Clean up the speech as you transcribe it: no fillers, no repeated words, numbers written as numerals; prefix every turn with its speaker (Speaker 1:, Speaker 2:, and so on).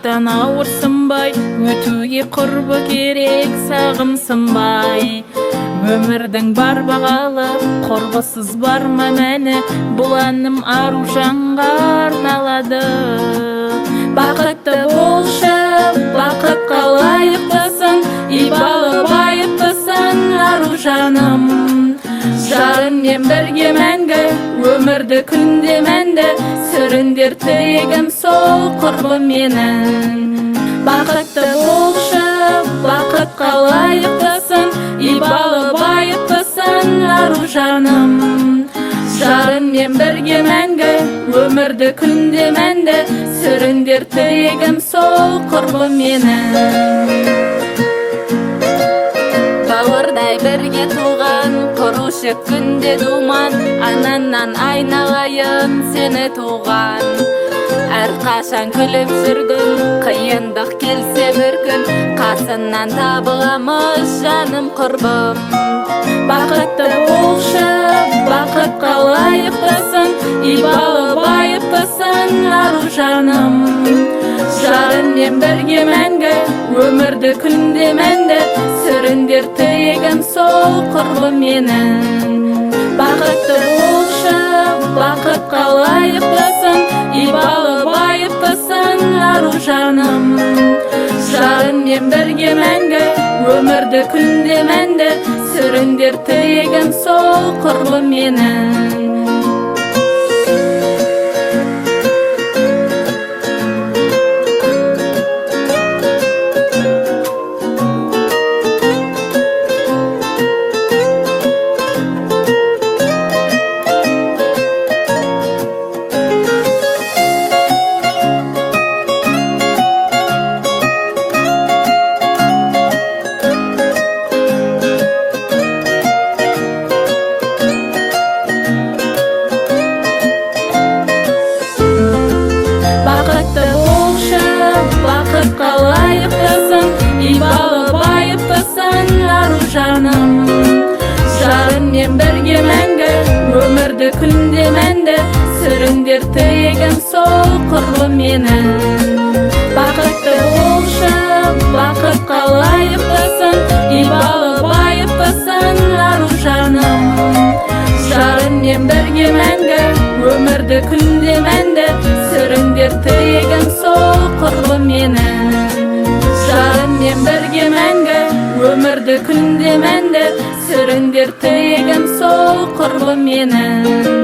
Speaker 1: бақыттан ауырсынбай, өтуге құрбы керек сағымсынбай. Өмірдің бар бағалы, құрбысыз бар ма мәні, бұл әнім Аружанға арналады. Бақытты болшы, бақытқа лайықтысын, ибалы байыптысын Аружаным. Жарыңмен бірге мәңгі, өмірді күнде мәнді, сүріндер тілегім сол құрбы менің. Бақытты болшы, бақытқа лайықтысын, ибалы байыптысын Аружаным. Жарыңмен бірге мәңгі, өмірді күнде мәнді, сүріндер тілегім сол құрбы менің. Бауырдай бірге туған, құрушы күнде думан, ананнан айналайын сені туған. Әрқашан күліп жүргін, қиындық келсе бір күн, қасынан табыламыз жаным құрбым. Бақытты болшы, бақытқа лайықтысын, ибалы байыптысын Аружаным. Жарыңмен бірге мәңгі, өмірді күнде мәнді, сүріндер тілегім сол құрбы менің. Бақытты болшы, бақытқа лайықтысын, ибалы байыптысын Аружаным. Жарыңмен бірге мәңгі, өмірді күнде мәнді, сүріндер тілегім сол құрбы менің. Бақытқа лайықтысын, ибалы байыптысын Аружаным. Жарыңмен бірге мәңгі, өмірді күнде мәнді, сүріндер тілегім сол құрбы менің. Бақытты болшы, бақытқа лайықтысын, ибалы байыптысын Аружаным. Жарыңмен бірге мәңгі, өмірді күнде мәнді, сүріндер тілегім сол құрбы менің. Жарыңмен бірге мәңгі, өмірді күнде мәнді, сүріндер тілегім сол құрбы менің.